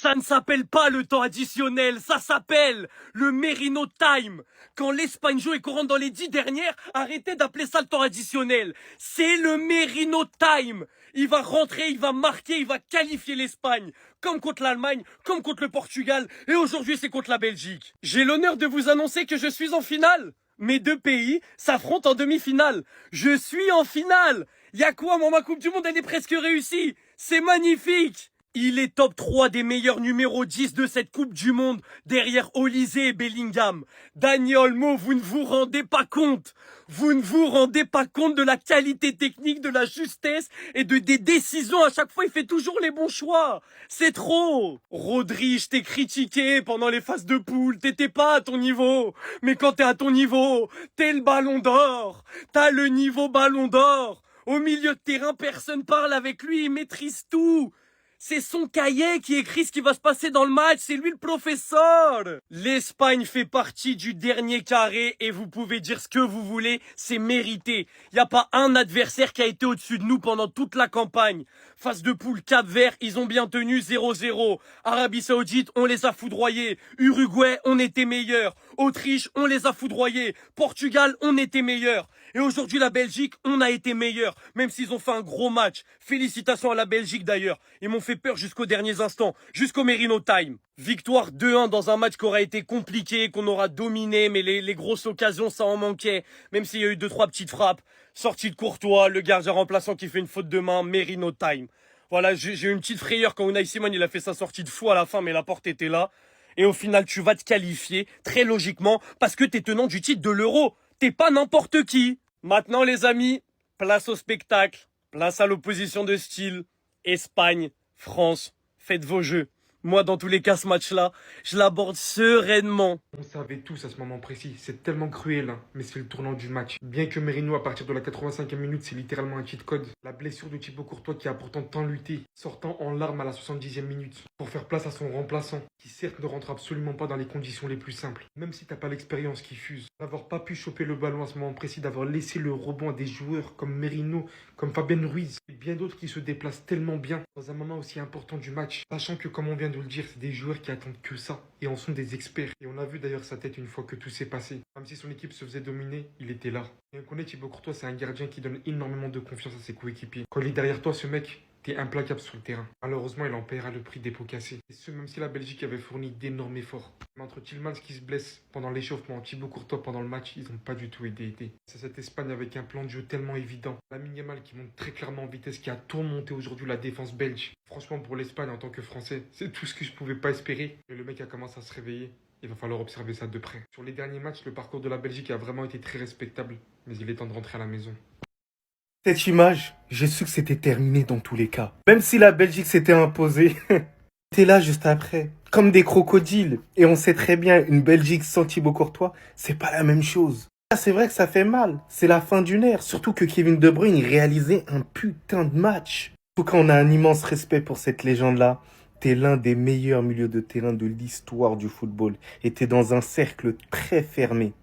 Ça ne s'appelle pas le temps additionnel, ça s'appelle le Merino Time. Quand l'Espagne joue et qu'on rentre dans les 10 dernières, arrêtez d'appeler ça le temps additionnel. C'est le Merino Time. Il va rentrer, il va marquer, il va qualifier l'Espagne. Comme contre l'Allemagne, comme contre le Portugal. Et aujourd'hui, c'est contre la Belgique. J'ai l'honneur de vous annoncer que je suis en finale. Mes deux pays s'affrontent en demi-finale. Je suis en finale. Y'a quoi, ma Coupe du Monde, elle est presque réussie. C'est magnifique. Il est top 3 des meilleurs numéros 10 de cette Coupe du Monde, derrière Olise et Bellingham. Dani Olmo, vous ne vous rendez pas compte. Vous ne vous rendez pas compte de la qualité technique, de la justesse et des décisions. À chaque fois, il fait toujours les bons choix. C'est trop. Rodri, je t'ai critiqué pendant les phases de poule. T'étais pas à ton niveau. Mais quand t'es à ton niveau, t'es le ballon d'or. T'as le niveau ballon d'or. Au milieu de terrain, personne parle avec lui. Il maîtrise tout. C'est son cahier qui écrit ce qui va se passer dans le match, c'est lui le professeur. L'Espagne fait partie du dernier carré et vous pouvez dire ce que vous voulez, c'est mérité. Il n'y a pas un adversaire qui a été au-dessus de nous pendant toute la campagne. Phase de poule Cap-Vert, ils ont bien tenu 0-0. Arabie Saoudite, on les a foudroyés. Uruguay, on était meilleurs. Autriche, on les a foudroyés. Portugal, on était meilleurs. Et aujourd'hui, la Belgique, on a été meilleurs, même s'ils ont fait un gros match. Félicitations à la Belgique d'ailleurs. Ils m'ont fait peur jusqu'aux derniers instants, jusqu'au Merino Time. Victoire 2-1 dans un match qui aura été compliqué, qu'on aura dominé, mais les grosses occasions, ça en manquait. Même s'il y a eu 2-3 petites frappes. Sortie de Courtois, le gardien remplaçant qui fait une faute de main, Merino Time. Voilà, j'ai eu une petite frayeur quand Unai Simon il a fait sa sortie de fou à la fin, mais la porte était là. Et au final, tu vas te qualifier, très logiquement, parce que t'es tenant du titre de l'Euro. T'es pas n'importe qui. Maintenant, les amis, place au spectacle, place à l'opposition de style. Espagne, France, faites vos jeux. Moi, dans tous les cas, ce match-là, je l'aborde sereinement. On savait tous à ce moment précis, c'est tellement cruel, hein, mais c'est le tournant du match. Bien que Merino, à partir de la 85e minute, c'est littéralement un cheat code. La blessure de Thibaut Courtois qui a pourtant tant lutté, sortant en larmes à la 70e minute, pour faire place à son remplaçant, qui certes ne rentre absolument pas dans les conditions les plus simples. Même si t'as pas l'expérience qui fuse, d'avoir pas pu choper le ballon à ce moment précis, d'avoir laissé le rebond à des joueurs comme Merino, comme Fabien Ruiz, et bien d'autres qui se déplacent tellement bien dans un moment aussi important du match, sachant que comme on vient de le dire, c'est des joueurs qui attendent que ça, et en sont des experts. Et on a vu d'ailleurs sa tête une fois que tout s'est passé. Même si son équipe se faisait dominer, il était là. Et on connaît Thibaut Courtois, c'est un gardien qui donne énormément de confiance à ses coéquipiers. Quand il est derrière toi, ce mec, t'es implacable sur le terrain. Malheureusement, il en paiera le prix des pots cassés. Et ce, même si la Belgique avait fourni d'énormes efforts. Mais entre Tielemans qui se blesse pendant l'échauffement, Thibaut Courtois pendant le match, ils n'ont pas du tout aidé. C'est cette Espagne avec un plan de jeu tellement évident. Lamine Yamal qui monte très clairement en vitesse, qui a tourmenté aujourd'hui la défense belge. Franchement, pour l'Espagne, en tant que Français, c'est tout ce que je pouvais pas espérer. Mais le mec a commencé à se réveiller. Il va falloir observer ça de près. Sur les derniers matchs, le parcours de la Belgique a vraiment été très respectable. Mais il est temps de rentrer à la maison. Cette image, j'ai su que c'était terminé dans tous les cas. Même si la Belgique s'était imposée, c'était là juste après. Comme des crocodiles. Et on sait très bien, une Belgique sans Thibaut Courtois, c'est pas la même chose. C'est vrai que ça fait mal. C'est la fin d'une ère. Surtout que Kevin De Bruyne il réalisait un putain de match. En tout cas, on a un immense respect pour cette légende-là. T'es l'un des meilleurs milieux de terrain de l'histoire du football. Et t'es dans un cercle très fermé.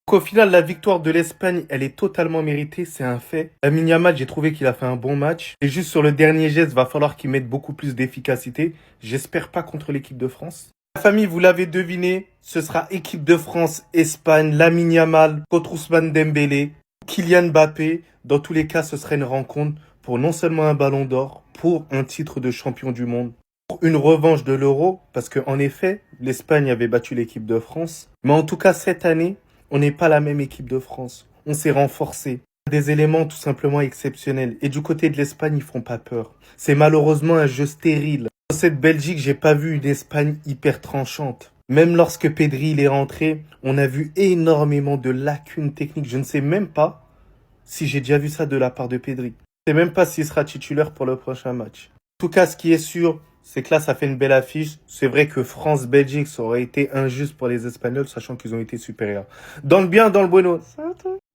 Au final, la victoire de l'Espagne, elle est totalement méritée, c'est un fait. Lamine Yamal, j'ai trouvé qu'il a fait un bon match. Et juste sur le dernier geste, va falloir qu'il mette beaucoup plus d'efficacité. J'espère pas contre l'équipe de France. La famille, vous l'avez deviné, ce sera équipe de France, Espagne, Lamine Yamal contre Ousmane Dembélé, Kylian Mbappé. Dans tous les cas, ce serait une rencontre pour non seulement un ballon d'or, pour un titre de champion du monde. Pour une revanche de l'Euro, parce que en effet, l'Espagne avait battu l'équipe de France. Mais en tout cas, cette année, on n'est pas la même équipe de France. On s'est renforcé. Des éléments tout simplement exceptionnels. Et du côté de l'Espagne, ils font pas peur. C'est malheureusement un jeu stérile. Dans cette Belgique, j'ai pas vu une Espagne hyper tranchante. Même lorsque Pedri il est rentré, on a vu énormément de lacunes techniques. Je ne sais même pas si j'ai déjà vu ça de la part de Pedri. Je ne sais même pas s'il sera titulaire pour le prochain match. En tout cas, ce qui est sûr, c'est que là, ça fait une belle affiche. C'est vrai que France-Belgique, ça aurait été injuste pour les Espagnols, sachant qu'ils ont été supérieurs. Dans le bien, dans le bueno.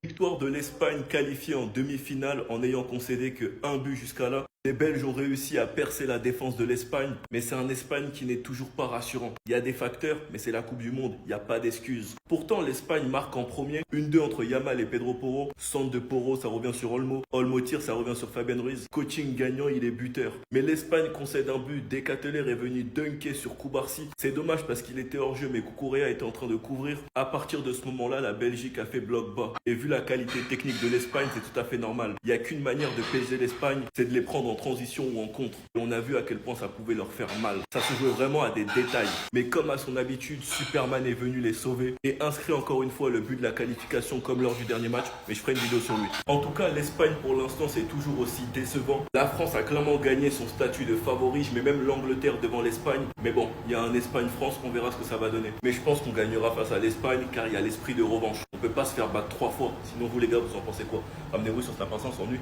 Victoire de l'Espagne qualifiée en demi-finale en n'ayant concédé que un but jusqu'à là. Les Belges ont réussi à percer la défense de l'Espagne, mais c'est un Espagne qui n'est toujours pas rassurant. Il y a des facteurs, mais c'est la Coupe du Monde, il n'y a pas d'excuses. Pourtant, l'Espagne marque en premier, 1-2 entre Yamal et Pedro Porro. Centre de Porro, ça revient sur Olmo. Olmo tire, ça revient sur Fabian Ruiz. Coaching gagnant, il est buteur. Mais l'Espagne concède un but. Decateler est venu dunker sur Cubarsí. C'est dommage parce qu'il était hors jeu, mais Cucurella était en train de couvrir. À partir de ce moment-là, la Belgique a fait bloc bas. Et vu la qualité technique de l'Espagne, c'est tout à fait normal. Il n'y a qu'une manière de piéger l'Espagne, c'est de les prendre en transition ou en contre. Et on a vu à quel point ça pouvait leur faire mal. Ça se jouait vraiment à des détails. Mais comme à son habitude, Superman est venu les sauver et inscrit encore une fois le but de la qualification comme lors du dernier match. Mais je ferai une vidéo sur lui. En tout cas, l'Espagne pour l'instant c'est toujours aussi décevant. La France a clairement gagné son statut de favori. Je mets même l'Angleterre devant l'Espagne. Mais bon, il y a un Espagne-France, on verra ce que ça va donner. Mais je pense qu'on gagnera face à l'Espagne car il y a l'esprit de revanche. On peut pas se faire battre 3 fois. Sinon vous les gars, vous en pensez quoi? Amenez-vous sur sa patience en nu.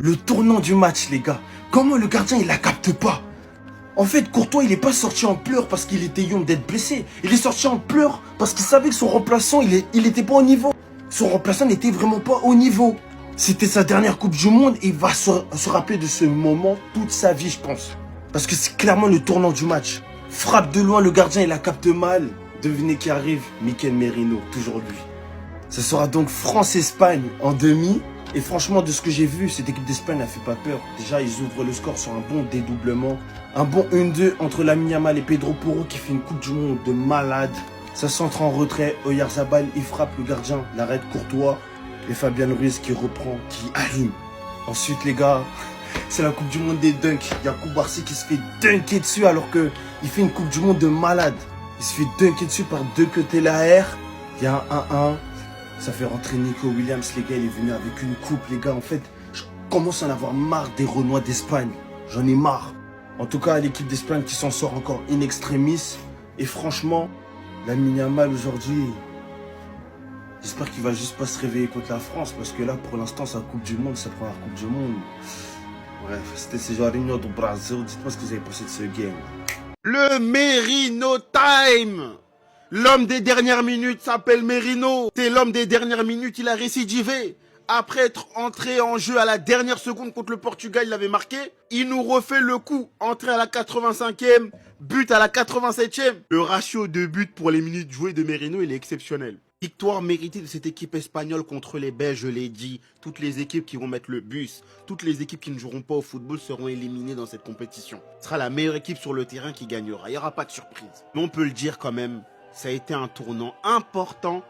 Le tournant du match, les gars. Comment le gardien, il la capte pas? En fait, Courtois, il est pas sorti en pleurs parce qu'il était young d'être blessé. Il est sorti en pleurs parce qu'il savait que son remplaçant, il était pas au niveau. Son remplaçant n'était vraiment pas au niveau. C'était sa dernière Coupe du Monde et il va se rappeler de ce moment toute sa vie, je pense. Parce que c'est clairement le tournant du match. Frappe de loin, le gardien, il la capte mal. Devinez qui arrive? Mikel Merino, toujours lui. Ce sera donc France-Espagne en demi. Et franchement, de ce que j'ai vu, cette équipe d'Espagne n'a fait pas peur. Déjà, ils ouvrent le score sur un bon dédoublement. Un bon 1-2 entre Lamine Yamal et Pedro Porro qui fait une Coupe du Monde de malade. Ça centre en retrait. Oyarzabal, il frappe le gardien. L'arrête Courtois. Et Fabian Ruiz qui reprend, qui allume. Ensuite, les gars, c'est la Coupe du Monde des dunks. Il y a Cubarsí qui se fait dunker dessus alors qu'il fait une Coupe du Monde de malade. Il se fait dunker dessus par Decateler. Il y a un 1-1. Ça fait rentrer Nico Williams, les gars, il est venu avec une coupe, les gars. En fait, je commence à en avoir marre des Renois d'Espagne. J'en ai marre. En tout cas, l'équipe d'Espagne qui s'en sort encore in extremis. Et franchement, Lamine Yamal aujourd'hui, j'espère qu'il va juste pas se réveiller contre la France. Parce que là, pour l'instant, sa Coupe du Monde, sa première Coupe du Monde. Bref, c'était Cesarino do Brasil. Dites-moi ce que vous avez pensé de ce game. Le Merino Time. L'homme des dernières minutes s'appelle Merino. C'est l'homme des dernières minutes, il a récidivé. Après être entré en jeu à la dernière seconde contre le Portugal, il avait marqué. Il nous refait le coup. Entré à la 85e, but à la 87e. Le ratio de buts pour les minutes jouées de Merino, il est exceptionnel. Victoire méritée de cette équipe espagnole contre les Belges, je l'ai dit. Toutes les équipes qui vont mettre le bus, toutes les équipes qui ne joueront pas au football seront éliminées dans cette compétition. Ce sera la meilleure équipe sur le terrain qui gagnera. Il n'y aura pas de surprise. Mais on peut le dire quand même. Ça a été un tournant important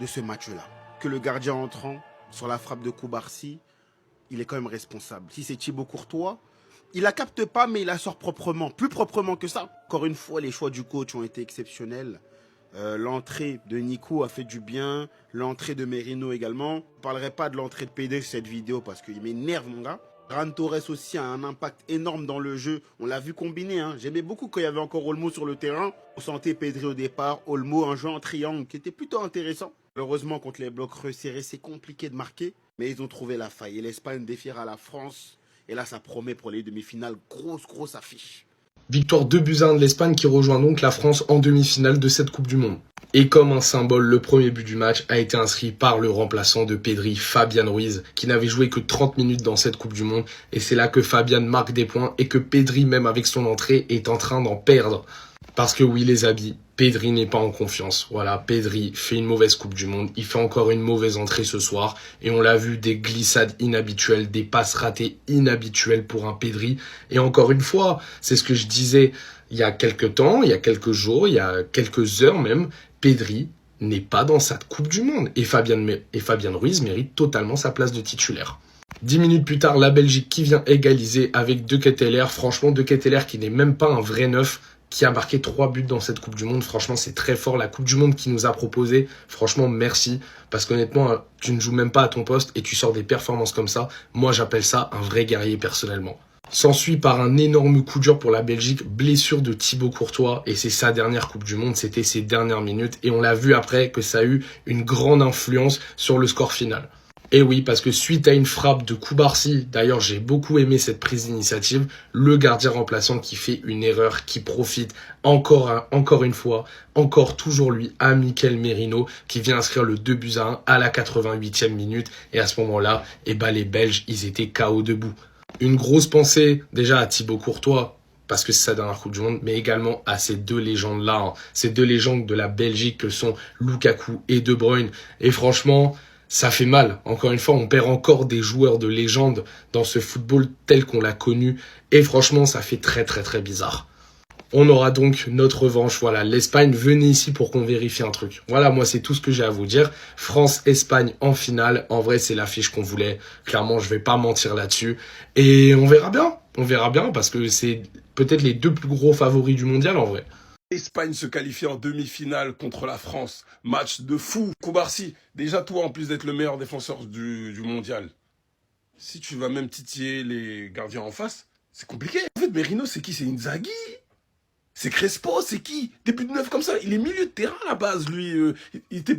de ce match-là. Que le gardien entrant sur la frappe de Cubarsí, il est quand même responsable. Si c'est Thibaut Courtois, il la capte pas, mais il la sort proprement. Plus proprement que ça. Encore une fois, les choix du coach ont été exceptionnels. L'entrée de Nico a fait du bien. L'entrée de Merino également. Je ne parlerai pas de l'entrée de PD sur cette vidéo parce qu'il m'énerve, mon gars. Ferran Torres aussi a un impact énorme dans le jeu. On l'a vu combiner. Hein. J'aimais beaucoup quand il y avait encore Olmo sur le terrain. On sentait Pedri au départ. Olmo, un jeu en triangle qui était plutôt intéressant. Malheureusement, contre les blocs resserrés, c'est compliqué de marquer. Mais ils ont trouvé la faille. Et l'Espagne défiera la France. Et là, ça promet pour les demi-finales. Grosse affiche. Victoire 2-1 de l'Espagne qui rejoint donc la France en demi-finale de cette Coupe du Monde. Et comme un symbole, le premier but du match a été inscrit par le remplaçant de Pedri, Fabian Ruiz, qui n'avait joué que 30 minutes dans cette Coupe du Monde. Et c'est là que Fabian marque des points et que Pedri, même avec son entrée, est en train d'en perdre. Parce que oui les amis, Pedri n'est pas en confiance. Voilà, Pedri fait une mauvaise Coupe du Monde. Il fait encore une mauvaise entrée ce soir. Et on l'a vu, des glissades inhabituelles, des passes ratées inhabituelles pour un Pedri. Et encore une fois, c'est ce que je disais il y a quelques temps, il y a quelques jours, il y a quelques heures même. Pedri n'est pas dans sa Coupe du Monde. Et Fabian Ruiz mérite totalement sa place de titulaire. 10 minutes plus tard, la Belgique qui vient égaliser avec Decateler. Franchement, Decateler qui n'est même pas un vrai neuf, qui a marqué 3 buts dans cette Coupe du Monde. Franchement, c'est très fort. La Coupe du Monde qu'il nous a proposé, franchement, merci. Parce qu'honnêtement, tu ne joues même pas à ton poste et tu sors des performances comme ça. Moi, j'appelle ça un vrai guerrier personnellement. S'ensuit par un énorme coup dur pour la Belgique, blessure de Thibaut Courtois. Et c'est sa dernière Coupe du Monde, c'était ses dernières minutes. Et on l'a vu après que ça a eu une grande influence sur le score final. Et oui, parce que suite à une frappe de Cubarsí, d'ailleurs j'ai beaucoup aimé cette prise d'initiative, le gardien remplaçant qui fait une erreur, qui profite encore une fois, encore toujours lui, à Mikel Merino, qui vient inscrire le 2-1 à la 88e minute. Et à ce moment-là, les Belges, ils étaient KO debout. Une grosse pensée déjà à Thibaut Courtois, parce que c'est sa dernière Coupe du Monde, mais également à ces deux légendes-là, hein. Ces deux légendes de la Belgique que sont Lukaku et De Bruyne. Et franchement, ça fait mal. Encore une fois, on perd encore des joueurs de légende dans ce football tel qu'on l'a connu. Et franchement, ça fait très très très bizarre. On aura donc notre revanche. Voilà, l'Espagne, venez ici pour qu'on vérifie un truc. Voilà, moi, c'est tout ce que j'ai à vous dire. France-Espagne en finale. En vrai, c'est l'affiche qu'on voulait. Clairement, je vais pas mentir là-dessus. Et on verra bien. On verra bien parce que c'est peut-être les deux plus gros favoris du mondial, en vrai. L'Espagne se qualifie en demi-finale contre la France. Match de fou. Koubarsi, déjà toi, en plus d'être le meilleur défenseur du mondial, si tu vas même titiller les gardiens en face, c'est compliqué. En fait, Merino, c'est qui? C'est Inzaghi? C'est Crespo, c'est qui? Début de neuf comme ça, il est milieu de terrain à la base, lui. Il était...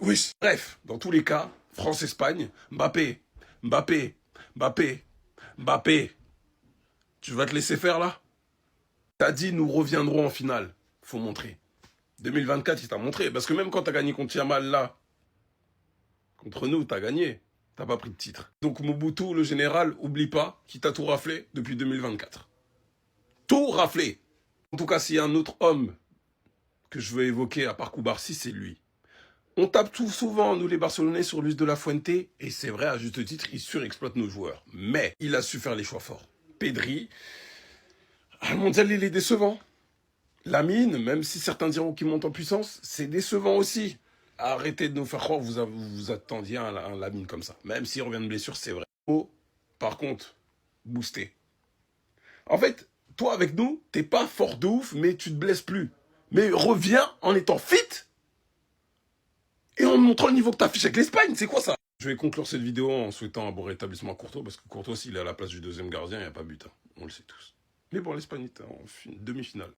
Oui, bref, dans tous les cas, France-Espagne, Mbappé, Mbappé, Mbappé, Mbappé. Tu vas te laisser faire là? T'as dit nous reviendrons en finale. Faut montrer. 2024, il t'a montré. Parce que même quand t'as gagné contre Yamal là, contre nous, t'as gagné. T'as pas pris de titre. Donc Mobutu, le général, oublie pas qu'il t'a tout raflé depuis 2024. Tout raflé. En tout cas, s'il y a un autre homme que je veux évoquer à part Koubarsi, c'est lui. On tape tout souvent, nous les Barcelonais, sur Luis de la Fuente, et c'est vrai, à juste titre, il surexploite nos joueurs. Mais il a su faire les choix forts. Pedri, le mondial, il est décevant. Lamine, même si certains diront qu'il monte en puissance, c'est décevant aussi. Arrêtez de nous faire croire que vous attendiez un Lamine comme ça. Même s'il revient de blessure, c'est vrai. Oh, par contre, boosté. En fait, toi, avec nous, t'es pas fort de ouf, mais tu te blesses plus. Mais reviens en étant fit et en montrant le niveau que t'affiches avec l'Espagne. C'est quoi ça? Je vais conclure cette vidéo en souhaitant un bon rétablissement à Courtois, parce que Courtois, s'il est à la place du deuxième gardien, il n'y a pas but. Hein. On le sait tous. Mais bon, l'Espagne est en demi-finale.